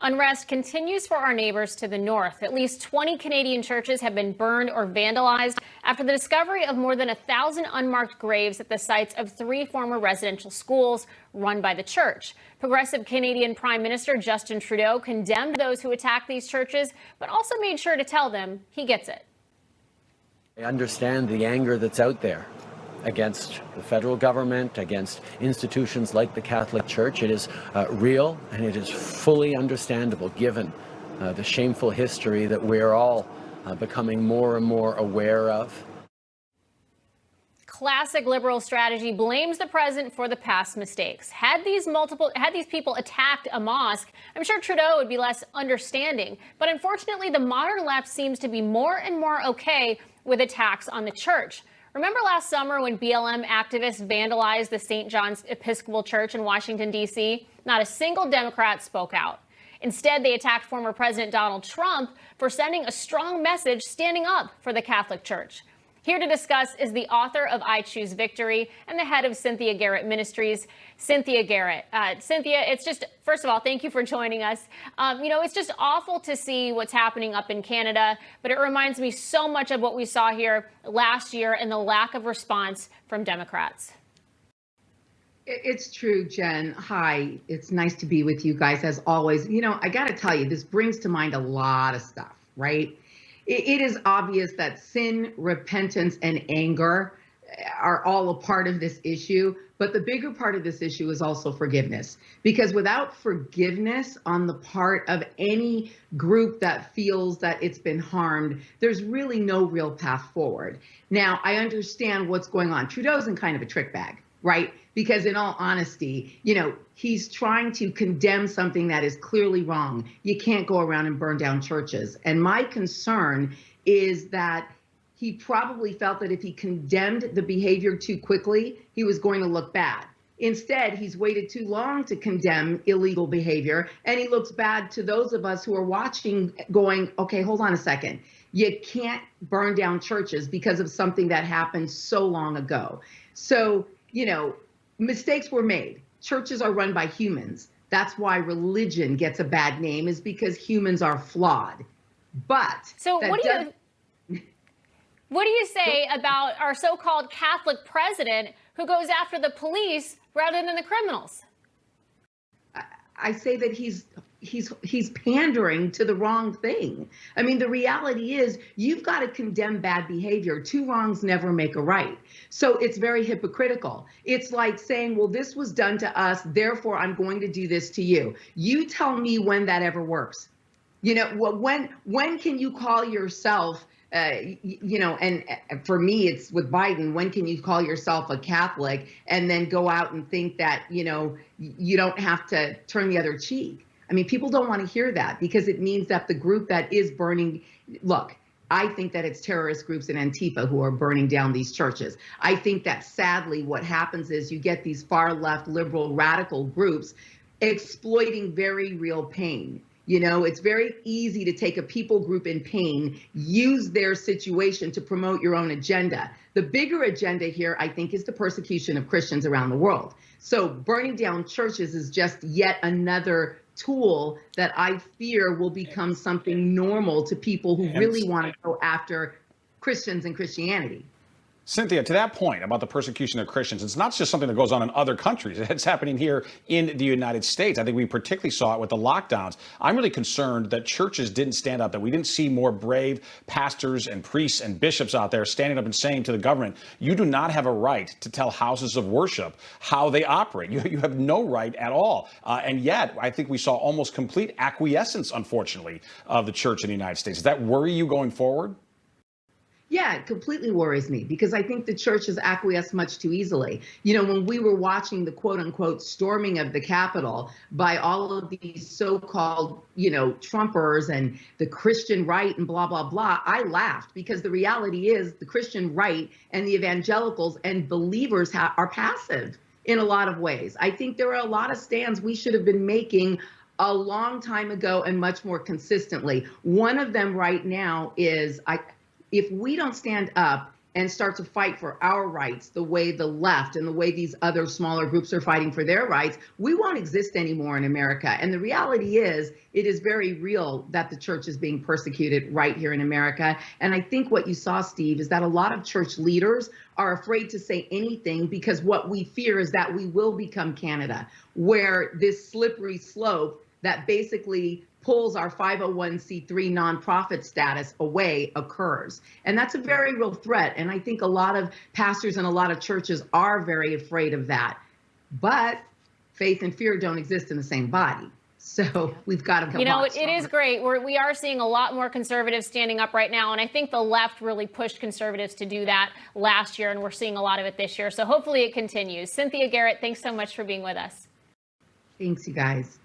Unrest continues for our neighbors to the north. At least 20 Canadian churches have been burned or vandalized after the discovery of more than 1,000 unmarked graves at the sites of 3 former residential schools run by the church. Progressive Canadian Prime Minister Justin Trudeau condemned those who attacked these churches, but also made sure to tell them he gets it. I understand the anger that's out there against the federal government, against institutions like the Catholic Church. It is real, and it is fully understandable given the shameful history that we're all becoming more and more aware of. Classic liberal strategy blames the president for the past mistakes. Had these people attacked a mosque, I'm sure Trudeau would be less understanding. But unfortunately, the modern left seems to be more and more okay with attacks on the church. Remember last summer when BLM activists vandalized the St. John's Episcopal Church in Washington, D.C.? Not a single Democrat spoke out. Instead, they attacked former President Donald Trump for sending a strong message standing up for the Catholic Church. Here to discuss is the author of I Choose Victory and the head of Cynthia Garrett Ministries, Cynthia Garrett. Cynthia, it's just, first of all, thank you for joining us. It's just awful to see what's happening up in Canada, but it reminds me so much of what we saw here last year and the lack of response from Democrats. It's true, Jen. Hi, it's nice to be with you guys as always. I got to tell you, this brings to mind a lot of stuff, right? It is obvious that sin, repentance, and anger are all a part of this issue. But the bigger part of this issue is also forgiveness. Because without forgiveness on the part of any group that feels that it's been harmed, there's really no real path forward. Now, I understand what's going on. Trudeau's in kind of a trick bag, right? Because in all honesty, he's trying to condemn something that is clearly wrong. You can't go around and burn down churches. And my concern is that he probably felt that if he condemned the behavior too quickly, he was going to look bad. Instead, he's waited too long to condemn illegal behavior, and he looks bad to those of us who are watching going, okay, hold on a second. You can't burn down churches because of something that happened so long ago. So, mistakes were made. Churches are run by humans. That's why religion gets a bad name, is because humans are flawed. But so what do you say about our so-called Catholic president who goes after the police rather than the criminals? I say that he's pandering to the wrong thing. I mean, the reality is you've got to condemn bad behavior. 2 wrongs never make a right. So it's very hypocritical. It's like saying, well, this was done to us, therefore I'm going to do this to you. You tell me when that ever works. When can you call yourself and for me, it's with Biden, when can you call yourself a Catholic and then go out and think that, you don't have to turn the other cheek? I mean, people don't want to hear that because it means that the group that is burning, look, I think that it's terrorist groups and Antifa who are burning down these churches. I think that sadly what happens is you get these far left liberal radical groups exploiting very real pain. It's very easy to take a people group in pain, use their situation to promote your own agenda. The bigger agenda here, I think, is the persecution of Christians around the world. So burning down churches is just yet another tool that I fear will become something normal to people who really want to go after Christians and Christianity. Cynthia, to that point about the persecution of Christians, it's not just something that goes on in other countries. It's happening here in the United States. I think we particularly saw it with the lockdowns. I'm really concerned that churches didn't stand up, that we didn't see more brave pastors and priests and bishops out there standing up and saying to the government, you do not have a right to tell houses of worship how they operate. You have no right at all. And yet, I think we saw almost complete acquiescence, unfortunately, of the church in the United States. Does that worry you going forward? Yeah, it completely worries me because I think the church has acquiesced much too easily. When we were watching the quote unquote storming of the Capitol by all of these so-called, Trumpers and the Christian right and blah, blah, blah, I laughed because the reality is the Christian right and the evangelicals and believers are passive in a lot of ways. I think there are a lot of stands we should have been making a long time ago and much more consistently. One of them right now is if we don't stand up and start to fight for our rights the way the left and the way these other smaller groups are fighting for their rights, we won't exist anymore in America. And the reality is, it is very real that the church is being persecuted right here in America. And I think what you saw, Steve, is that a lot of church leaders are afraid to say anything because what we fear is that we will become Canada, where this slippery slope that basically pulls our 501c3 nonprofit status away occurs. And that's a very real threat. And I think a lot of pastors and a lot of churches are very afraid of that. But faith and fear don't exist in the same body. So we've got to come. You know, it is great. We are seeing a lot more conservatives standing up right now. And I think the left really pushed conservatives to do that last year. And we're seeing a lot of it this year. So hopefully it continues. Cynthia, Garrett, thanks so much for being with us. Thanks, you guys.